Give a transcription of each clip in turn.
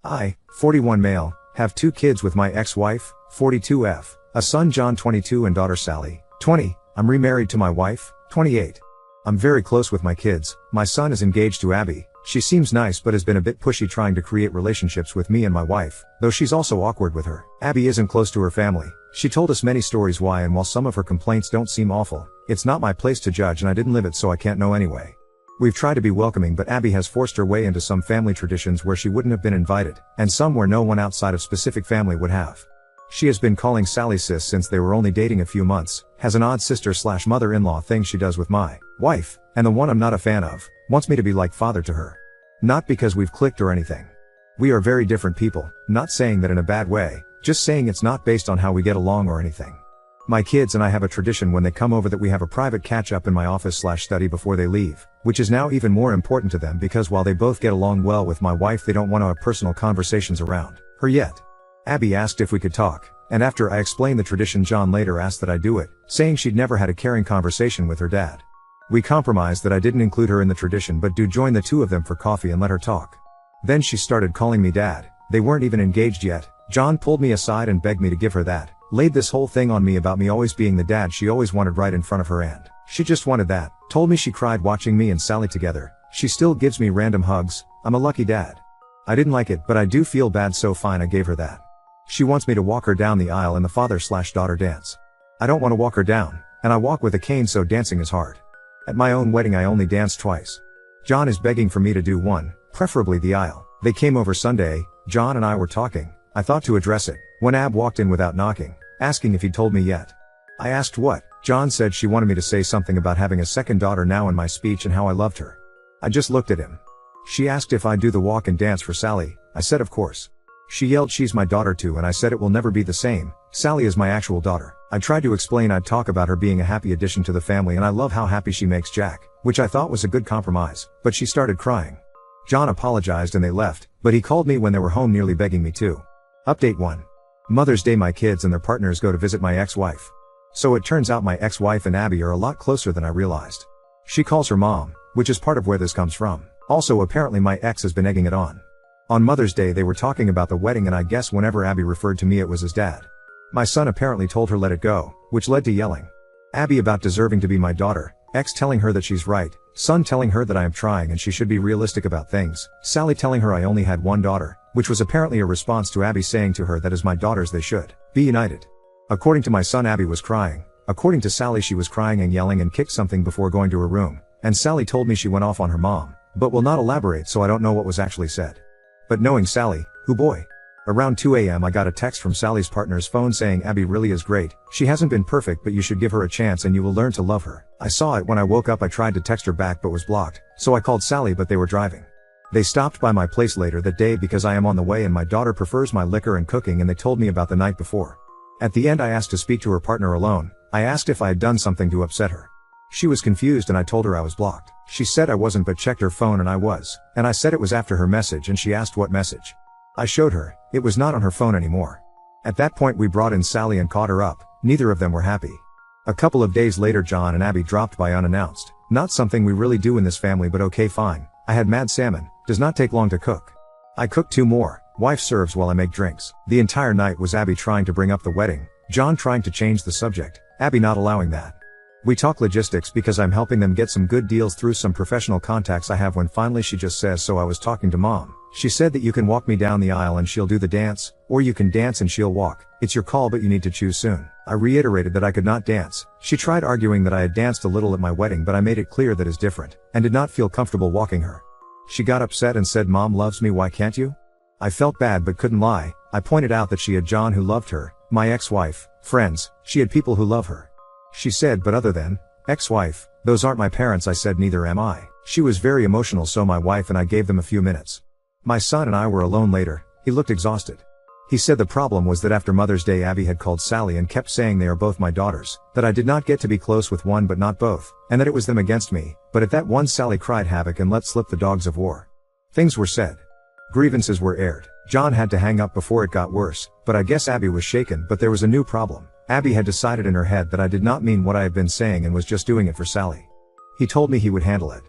I, 41 male, have 2 kids with my ex-wife, 42F, a son John 22 and daughter Sally, 20, I'm remarried to my wife, 28. I'm very close with my kids, my son is engaged to Abby, she seems nice but has been a bit pushy trying to create relationships with me and my wife, though she's also awkward with her. Abby isn't close to her family, she told us many stories why, and while some of her complaints don't seem awful, it's not my place to judge and I didn't live it so I can't know anyway. We've tried to be welcoming but Abby has forced her way into some family traditions where she wouldn't have been invited, and some where no one outside of specific family would have. She has been calling Sally sis since they were only dating a few months, has an odd sister/mother-in-law thing she does with my wife, and the one I'm not a fan of, wants me to be like father to her. Not because we've clicked or anything. We are very different people, not saying that in a bad way, just saying it's not based on how we get along or anything. My kids and I have a tradition when they come over that we have a private catch-up in my office/study before they leave, which is now even more important to them because while they both get along well with my wife they don't want to have personal conversations around her yet. Abby asked if we could talk, and after I explained the tradition John later asked that I do it, saying she'd never had a caring conversation with her dad. We compromised that I didn't include her in the tradition but do join the 2 of them for coffee and let her talk. Then she started calling me dad, they weren't even engaged yet. John pulled me aside and begged me to give her that, laid this whole thing on me about me always being the dad she always wanted right in front of her and she just wanted that, told me she cried watching me and Sally together, she still gives me random hugs, I'm a lucky dad. I didn't like it but I do feel bad so fine I gave her that. She wants me to walk her down the aisle in the father/daughter dance. I don't want to walk her down, and I walk with a cane so dancing is hard. At my own wedding I only danced twice. John is begging for me to do one, preferably the aisle. They came over Sunday, John and I were talking, I thought to address it, when Ab walked in without knocking, asking if he'd told me yet. I asked what, John said she wanted me to say something about having a second daughter now in my speech and how I loved her. I just looked at him. She asked if I'd do the walk and dance for Sally, I said of course. She yelled she's my daughter too and I said it will never be the same, Sally is my actual daughter. I tried to explain I'd talk about her being a happy addition to the family and I love how happy she makes Jack, which I thought was a good compromise, but she started crying. John apologized and they left, but he called me when they were home nearly begging me to. Update 1. Mother's Day my kids and their partners go to visit my ex-wife. So it turns out my ex-wife and Abby are a lot closer than I realized. She calls her mom, which is part of where this comes from. Also apparently my ex has been egging it on. On Mother's Day they were talking about the wedding and I guess whenever Abby referred to me it was as dad. My son apparently told her let it go, which led to yelling. Abby about deserving to be my daughter, ex telling her that she's right, son telling her that I am trying and she should be realistic about things, Sally telling her I only had one daughter, which was apparently a response to Abby saying to her that as my daughters they should be united. According to my son Abby was crying, according to Sally she was crying and yelling and kicked something before going to her room, and Sally told me she went off on her mom, but will not elaborate so I don't know what was actually said. But knowing Sally, who boy. Around 2 a.m. I got a text from Sally's partner's phone saying Abby really is great, she hasn't been perfect but you should give her a chance and you will learn to love her. I saw it when I woke up. I tried to text her back but was blocked, so I called Sally but they were driving. They stopped by my place later that day because I am on the way and my daughter prefers my liquor and cooking and they told me about the night before. At the end I asked to speak to her partner alone, I asked if I had done something to upset her. She was confused and I told her I was blocked. She said I wasn't but checked her phone and I was, and I said it was after her message and she asked what message. I showed her, it was not on her phone anymore. At that point we brought in Sally and caught her up, neither of them were happy. A couple of days later John and Abby dropped by unannounced, not something we really do in this family but okay fine. I had mad salmon, does not take long to cook. I cooked 2 more, wife serves while I make drinks. The entire night was Abby trying to bring up the wedding, John trying to change the subject, Abby not allowing that. We talk logistics because I'm helping them get some good deals through some professional contacts I have when finally she just says so I was talking to mom. She said that you can walk me down the aisle and she'll do the dance, or you can dance and she'll walk, it's your call but you need to choose soon. I reiterated that I could not dance. She tried arguing that I had danced a little at my wedding but I made it clear that is different, and did not feel comfortable walking her. She got upset and said mom loves me why can't you? I felt bad but couldn't lie. I pointed out that she had John who loved her, my ex-wife, friends, she had people who love her. She said but other than ex-wife, those aren't my parents. I said neither am I. She was very emotional so my wife and I gave them a few minutes. My son and I were alone later, he looked exhausted. He said the problem was that after Mother's Day Abby had called Sally and kept saying they are both my daughters, that I did not get to be close with one but not both, and that it was them against me, but at that one Sally cried havoc and let slip the dogs of war. Things were said. Grievances were aired. John had to hang up before it got worse, but I guess Abby was shaken but there was a new problem. Abby had decided in her head that I did not mean what I had been saying and was just doing it for Sally. He told me he would handle it.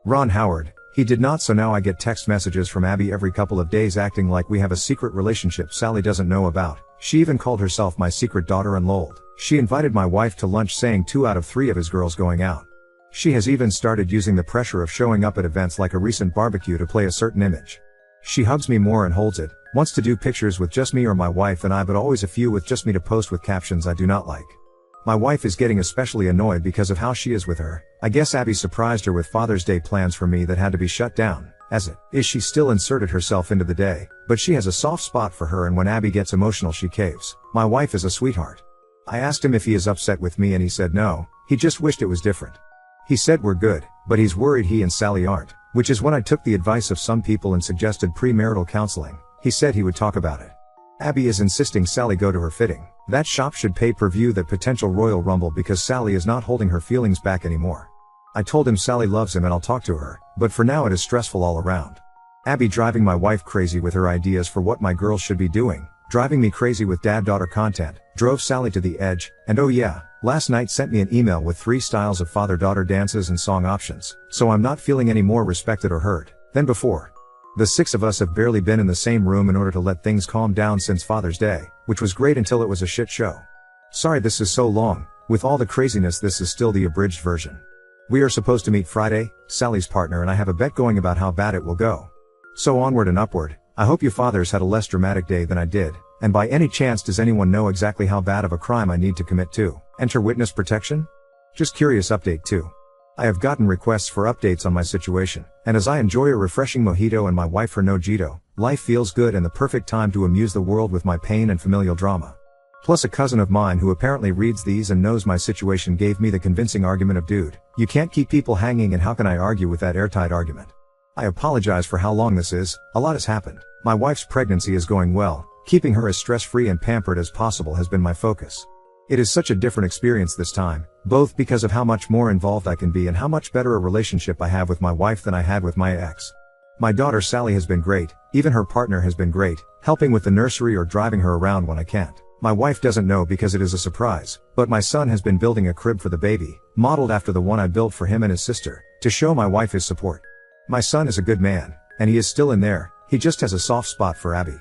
Ron Howard, He did not, so now I get text messages from Abby every couple of days acting like we have a secret relationship Sally doesn't know about. She even called herself my secret daughter and lolled. She invited my wife to lunch saying 2 out of 3 of his girls going out. She has even started using the pressure of showing up at events like a recent barbecue to play a certain image. She hugs me more and holds it, wants to do pictures with just me or my wife and I, but always a few with just me to post with captions I do not like. My wife is getting especially annoyed because of how she is with her. I guess Abby surprised her with Father's Day plans for me that had to be shut down. As it is, she still inserted herself into the day, but she has a soft spot for her and when Abby gets emotional she caves. My wife is a sweetheart. I asked him if he is upset with me and he said no, he just wished it was different. He said we're good, but he's worried he and Sally aren't, which is when I took the advice of some people and suggested premarital counseling. He said he would talk about it. Abby is insisting Sally go to her fitting. That shop should pay per view that potential Royal Rumble because Sally is not holding her feelings back anymore. I told him Sally loves him and I'll talk to her, but for now it is stressful all around. Abby driving my wife crazy with her ideas for what my girls should be doing, driving me crazy with dad-daughter content, drove Sally to the edge, and oh yeah, last night sent me an email with 3 styles of father-daughter dances and song options, so I'm not feeling any more respected or heard than before. The 6 of us have barely been in the same room in order to let things calm down since Father's Day, which was great until it was a shit show. Sorry this is so long, with all the craziness this is still the abridged version. We are supposed to meet Friday, Sally's partner and I have a bet going about how bad it will go. So onward and upward. I hope you fathers had a less dramatic day than I did, and by any chance does anyone know exactly how bad of a crime I need to commit to enter witness protection? Just curious update too. I have gotten requests for updates on my situation, and as I enjoy a refreshing mojito and my wife her nojito, life feels good and the perfect time to amuse the world with my pain and familial drama. Plus a cousin of mine who apparently reads these and knows my situation gave me the convincing argument of dude, you can't keep people hanging and how can I argue with that airtight argument? I apologize for how long this is, a lot has happened. My wife's pregnancy is going well, keeping her as stress-free and pampered as possible has been my focus. It is such a different experience this time, both because of how much more involved I can be and how much better a relationship I have with my wife than I had with my ex. My daughter Sally has been great, even her partner has been great, helping with the nursery or driving her around when I can't. My wife doesn't know because it is a surprise, but my son has been building a crib for the baby, modeled after the one I built for him and his sister, to show my wife his support. My son is a good man, and he is still in there, he just has a soft spot for Abby.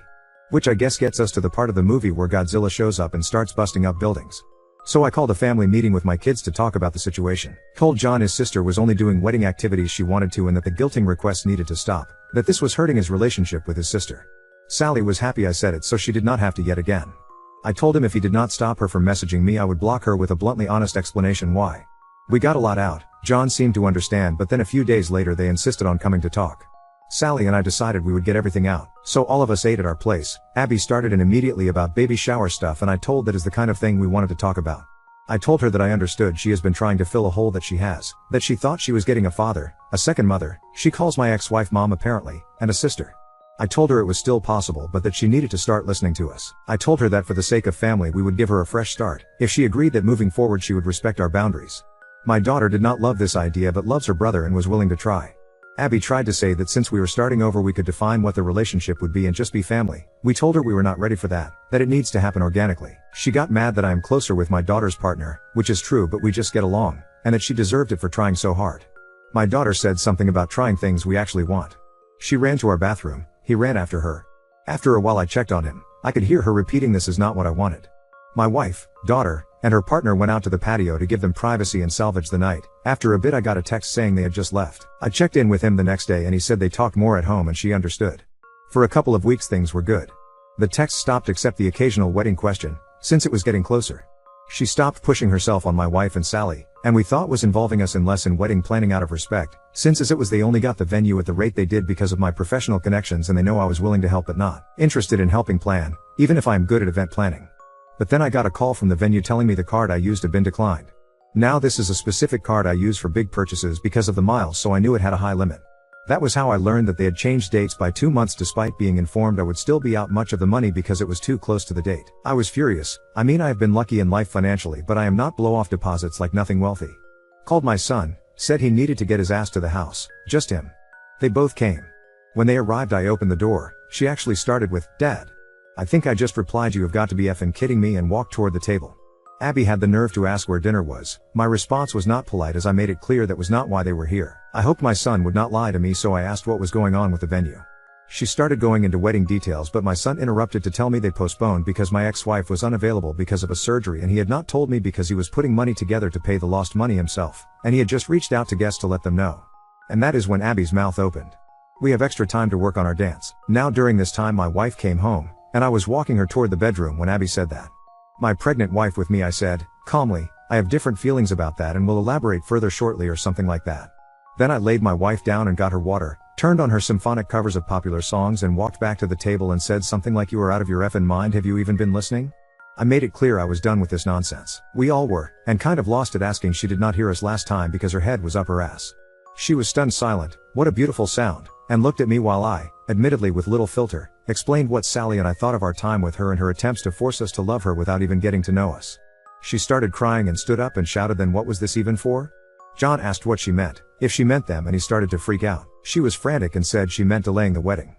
Which I guess gets us to the part of the movie where Godzilla shows up and starts busting up buildings. So I called a family meeting with my kids to talk about the situation. Told John his sister was only doing wedding activities she wanted to and that the guilting requests needed to stop, that this was hurting his relationship with his sister. Sally was happy I said it so she did not have to yet again. I told him if he did not stop her from messaging me I would block her with a bluntly honest explanation why. We got a lot out, John seemed to understand but then a few days later they insisted on coming to talk. Sally and I decided we would get everything out, so all of us ate at our place. Abby started in immediately about baby shower stuff and I told that is the kind of thing we wanted to talk about. I told her that I understood she has been trying to fill a hole that she has, that she thought she was getting a father, a second mother, she calls my ex-wife mom apparently, and a sister. I told her it was still possible but that she needed to start listening to us. I told her that for the sake of family we would give her a fresh start, if she agreed that moving forward she would respect our boundaries. My daughter did not love this idea but loves her brother and was willing to try. Abby tried to say that since we were starting over we could define what the relationship would be and just be family. We told her we were not ready for that it needs to happen organically. She got mad that I am closer with my daughter's partner, which is true but we just get along, and that she deserved it for trying so hard. My daughter said something about trying things we actually want. She ran to our bathroom, he ran after her. After a while I checked on him, I could hear her repeating this is not what I wanted. My wife, daughter, and her partner went out to the patio to give them privacy and salvage the night. After a bit I got a text saying they had just left. I checked in with him the next day and he said they talked more at home and she understood. For a couple of weeks things were good. The text stopped except the occasional wedding question, since it was getting closer. She stopped pushing herself on my wife and Sally, and we thought was involving us in less in wedding planning out of respect, since as it was they only got the venue at the rate they did because of my professional connections and they know I was willing to help but not interested in helping plan, even if I am good at event planning. But then I got a call from the venue telling me the card I used had been declined. Now this is a specific card I use for big purchases because of the miles so I knew it had a high limit. That was how I learned that they had changed dates by 2 months despite being informed I would still be out much of the money because it was too close to the date. I was furious. I mean I have been lucky in life financially but I am not blow off deposits like nothing wealthy. Called my son, said he needed to get his ass to the house, just him. They both came. When they arrived I opened the door, she actually started with, Dad. I think I just replied you have got to be effing kidding me and walked toward the table. Abby had the nerve to ask where dinner was. My response was not polite as I made it clear that was not why they were here. I hoped my son would not lie to me, so I asked what was going on with the venue. She started going into wedding details, but my son interrupted to tell me they postponed because my ex-wife was unavailable because of a surgery, and he had not told me because he was putting money together to pay the lost money himself, and he had just reached out to guests to let them know. And that is when Abby's mouth opened. We have extra time to work on our dance. Now during this time my wife came home, and I was walking her toward the bedroom when Abby said that. My pregnant wife with me, I said, calmly, I have different feelings about that and will elaborate further shortly or something like that. Then I laid my wife down and got her water, turned on her symphonic covers of popular songs and walked back to the table and said something like, "You are out of your effing mind, have you even been listening?" I made it clear I was done with this nonsense. We all were, and kind of lost it, asking she did not hear us last time because her head was up her ass. She was stunned silent, what a beautiful sound, and looked at me while I, admittedly with little filter, explained what Sally and I thought of our time with her and her attempts to force us to love her without even getting to know us. She started crying and stood up and shouted, "Then what was this even for?" John asked what she meant, if she meant them, and he started to freak out. She was frantic and said she meant delaying the wedding.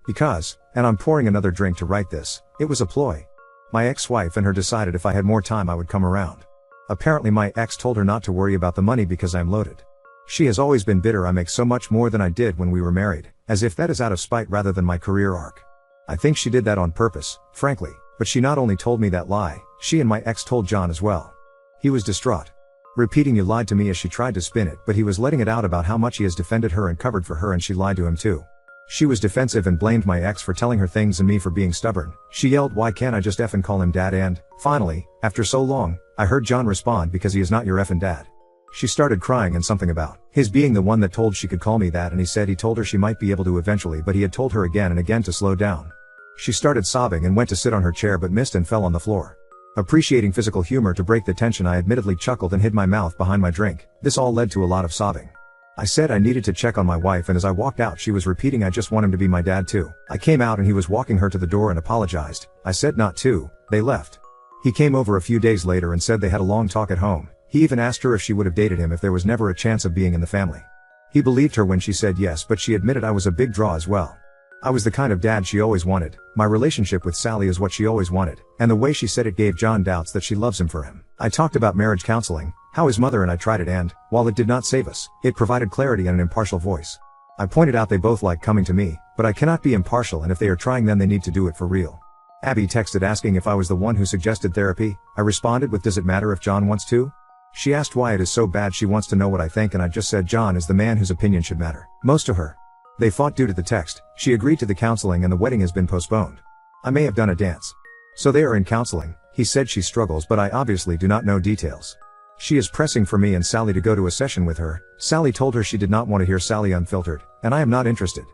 Because, and I'm pouring another drink to write this, it was a ploy. My ex-wife and her decided if I had more time I would come around. Apparently my ex told her not to worry about the money because I'm loaded. She has always been bitter I make so much more than I did when we were married, as if that is out of spite rather than my career arc. I think she did that on purpose, frankly, but she not only told me that lie, she and my ex told John as well. He was distraught. Repeating "you lied to me" as she tried to spin it, but he was letting it out about how much he has defended her and covered for her, and she lied to him too. She was defensive and blamed my ex for telling her things and me for being stubborn. She yelled, "Why can't I just effing call him dad?" And, finally, after so long, I heard John respond, "Because he is not your effing dad." She started crying and something about his being the one that told she could call me that, and he said he told her she might be able to eventually, but he had told her again and again to slow down. She started sobbing and went to sit on her chair but missed and fell on the floor. Appreciating physical humor to break the tension, I admittedly chuckled and hid my mouth behind my drink. This all led to a lot of sobbing. I said I needed to check on my wife, and as I walked out she was repeating, "I just want him to be my dad too." I came out and he was walking her to the door and apologized. I said not to. They left. He came over a few days later and said they had a long talk at home. He even asked her if she would have dated him if there was never a chance of being in the family. He believed her when she said yes, but she admitted I was a big draw as well. I was the kind of dad she always wanted. My relationship with Sally is what she always wanted, and the way she said it gave John doubts that she loves him for him. I talked about marriage counseling, how his mother and I tried it, and, while it did not save us, it provided clarity and an impartial voice. I pointed out they both like coming to me, but I cannot be impartial, and if they are trying then they need to do it for real. Abby texted asking if I was the one who suggested therapy. I responded with, "Does it matter if John wants to?" She asked why it is so bad she wants to know what I think, and I just said John is the man whose opinion should matter most to her. They fought due to the text. She agreed to the counseling and the wedding has been postponed. I may have done a dance. So they are in counseling. He said she struggles, but I obviously do not know details. She is pressing for me and Sally to go to a session with her. Sally told her she did not want to hear Sally unfiltered, and I am not interested.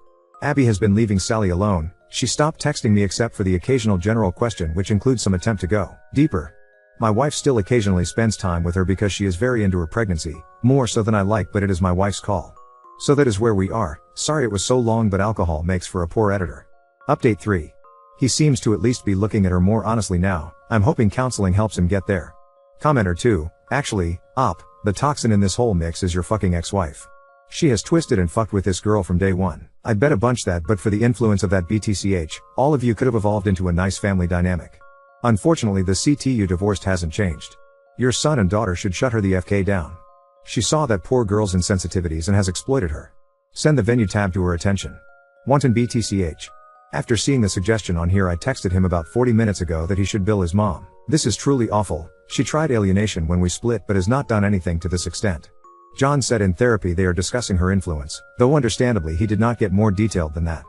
Abby has been leaving Sally alone. She stopped texting me except for the occasional general question, which includes some attempt to go deeper. My wife still occasionally spends time with her because she is very into her pregnancy, more so than I like, but it is my wife's call. So that is where we are. Sorry it was so long, but alcohol makes for a poor editor. Update 3. He seems to at least be looking at her more honestly now. I'm hoping counseling helps him get there. Commenter 2. Actually, the toxin in this whole mix is your fucking ex-wife. She has twisted and fucked with this girl from day one. I'd bet a bunch that but for the influence of that BTCH, all of you could have evolved into a nice family dynamic. Unfortunately the CT you divorced hasn't changed. Your son and daughter should shut her the FK down. She saw that poor girl's insensitivities and has exploited her. Send the venue tab to her attention. Wanton BTCH. After seeing the suggestion on here, I texted him about 40 minutes ago that he should bill his mom. This is truly awful. She tried alienation when we split but has not done anything to this extent. John said in therapy they are discussing her influence, though understandably he did not get more detailed than that.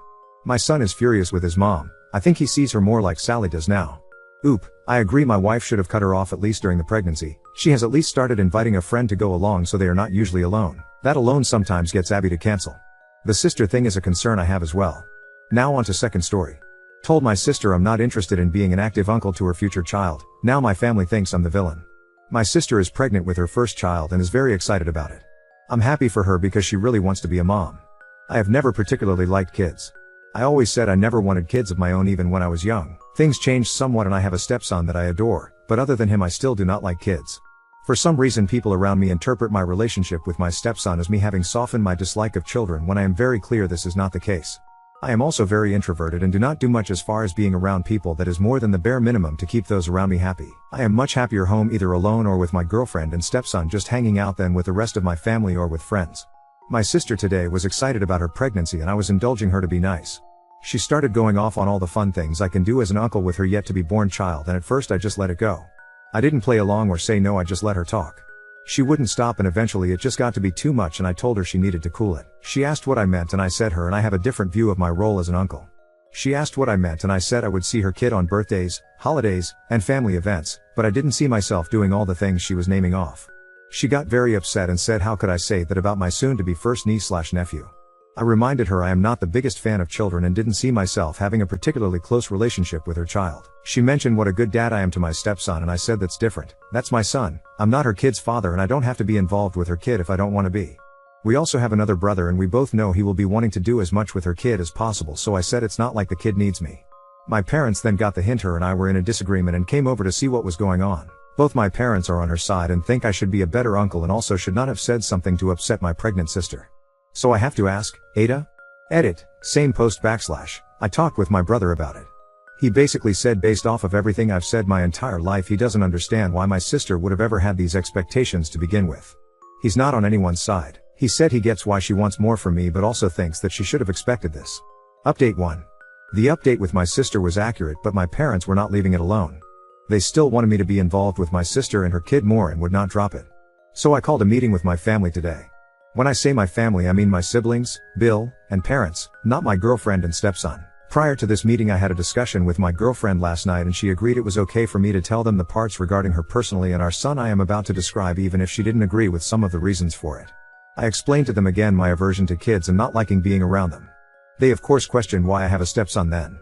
My son is furious with his mom. I think he sees her more like Sally does now. I agree, my wife should have cut her off at least during the pregnancy. She has at least started inviting a friend to go along so they are not usually alone. That alone sometimes gets Abby to cancel. The sister thing is a concern I have as well. Now on to second story. Told my sister I'm not interested in being an active uncle to her future child. Now my family thinks I'm the villain. My sister is pregnant with her first child and is very excited about it. I'm happy for her because she really wants to be a mom. I have never particularly liked kids. I always said I never wanted kids of my own even when I was young. Things changed somewhat and I have a stepson that I adore, but other than him I still do not like kids. For some reason people around me interpret my relationship with my stepson as me having softened my dislike of children when I am very clear this is not the case. I am also very introverted and do not do much as far as being around people that is more than the bare minimum to keep those around me happy. I am much happier home either alone or with my girlfriend and stepson just hanging out than with the rest of my family or with friends. My sister today was excited about her pregnancy and I was indulging her to be nice. She started going off on all the fun things I can do as an uncle with her yet to be born child, and at first I just let it go. I didn't play along or say no, I just let her talk. She wouldn't stop and eventually it just got to be too much and I told her she needed to cool it. She asked what I meant and I said her and I have a different view of my role as an uncle. She asked what I meant and I said I would see her kid on birthdays, holidays, and family events, but I didn't see myself doing all the things she was naming off. She got very upset and said how could I say that about my soon-to-be first niece/nephew. I reminded her I am not the biggest fan of children and didn't see myself having a particularly close relationship with her child. She mentioned what a good dad I am to my stepson and I said that's different. That's my son. I'm not her kid's father and I don't have to be involved with her kid if I don't want to be. We also have another brother and we both know he will be wanting to do as much with her kid as possible, so I said it's not like the kid needs me. My parents then got the hint her and I were in a disagreement and came over to see what was going on. Both my parents are on her side and think I should be a better uncle and also should not have said something to upset my pregnant sister. So I have to ask, Ada? Edit, same post / I talked with my brother about it. He basically said based off of everything I've said my entire life he doesn't understand why my sister would have ever had these expectations to begin with. He's not on anyone's side. He said he gets why she wants more from me but also thinks that she should have expected this. Update 1. The update with my sister was accurate but my parents were not leaving it alone. They still wanted me to be involved with my sister and her kid more and would not drop it. So I called a meeting with my family today. When I say my family I mean my siblings, Bill, and parents, not my girlfriend and stepson. Prior to this meeting I had a discussion with my girlfriend last night and she agreed it was okay for me to tell them the parts regarding her personally and our son I am about to describe even if she didn't agree with some of the reasons for it. I explained to them again my aversion to kids and not liking being around them. They of course questioned why I have a stepson then.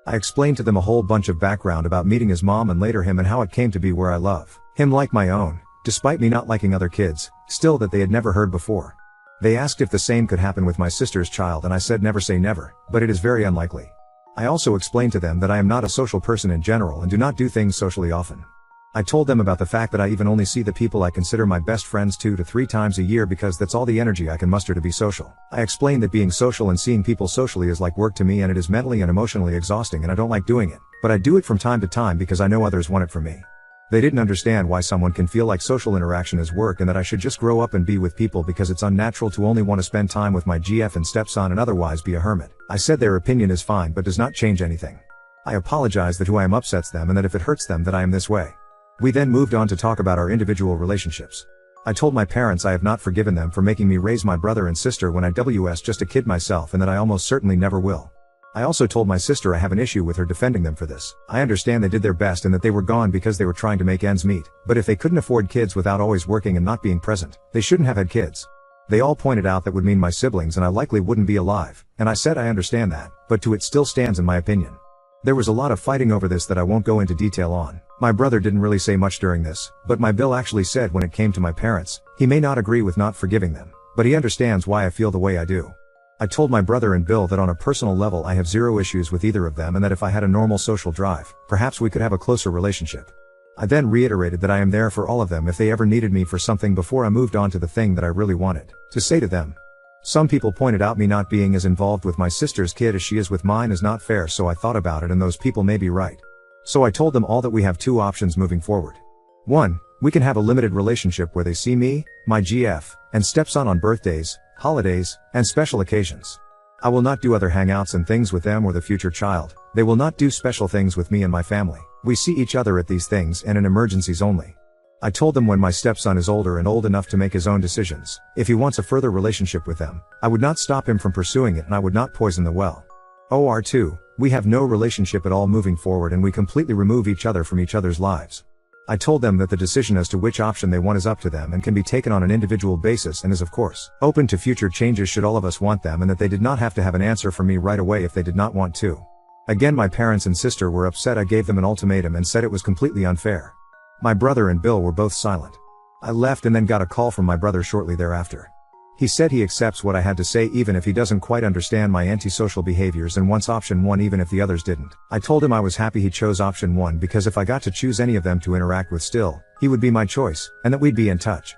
I explained to them a whole bunch of background about meeting his mom and later him and how it came to be where I love him like my own, despite me not liking other kids, still that they had never heard before. They asked if the same could happen with my sister's child and I said never say never, but it is very unlikely. I also explained to them that I am not a social person in general and do not do things socially often. I told them about the fact that I even only see the people I consider my best friends 2 to 3 times a year because that's all the energy I can muster to be social. I explained that being social and seeing people socially is like work to me and it is mentally and emotionally exhausting and I don't like doing it, but I do it from time to time because I know others want it from me. They didn't understand why someone can feel like social interaction is work and that I should just grow up and be with people because it's unnatural to only want to spend time with my GF and stepson and otherwise be a hermit. I said their opinion is fine but does not change anything. I apologize that who I am upsets them and that if it hurts them that I am this way. We then moved on to talk about our individual relationships. I told my parents I have not forgiven them for making me raise my brother and sister when I was just a kid myself and that I almost certainly never will. I also told my sister I have an issue with her defending them for this. I understand they did their best and that they were gone because they were trying to make ends meet, but if they couldn't afford kids without always working and not being present, they shouldn't have had kids. They all pointed out that would mean my siblings and I likely wouldn't be alive, and I said I understand that, but to it still stands in my opinion. There was a lot of fighting over this that I won't go into detail on. My brother didn't really say much during this, but my Bill actually said when it came to my parents, he may not agree with not forgiving them, but he understands why I feel the way I do. I told my brother and Bill that on a personal level I have zero issues with either of them and that if I had a normal social drive, perhaps we could have a closer relationship. I then reiterated that I am there for all of them if they ever needed me for something before I moved on to the thing that I really wanted to say to them. Some people pointed out me not being as involved with my sister's kid as she is with mine is not fair, so I thought about it and those people may be right. So I told them all that we have 2 options moving forward. 1, we can have a limited relationship where they see me, my GF, and stepson on birthdays, holidays, and special occasions. I will not do other hangouts and things with them or the future child. They will not do special things with me and my family. We see each other at these things and in emergencies only. I told them when my stepson is older and old enough to make his own decisions, if he wants a further relationship with them, I would not stop him from pursuing it and I would not poison the well. Or 2, we have no relationship at all moving forward and we completely remove each other from each other's lives. I told them that the decision as to which option they want is up to them and can be taken on an individual basis and is of course open to future changes should all of us want them, and that they did not have to have an answer from me right away if they did not want to. Again, my parents and sister were upset. I gave them an ultimatum and said it was completely unfair. My brother and Bill were both silent. I left and then got a call from my brother shortly thereafter. He said he accepts what I had to say even if he doesn't quite understand my antisocial behaviors and wants option 1 even if the others didn't. I told him I was happy he chose option 1 because if I got to choose any of them to interact with still, he would be my choice, and that we'd be in touch.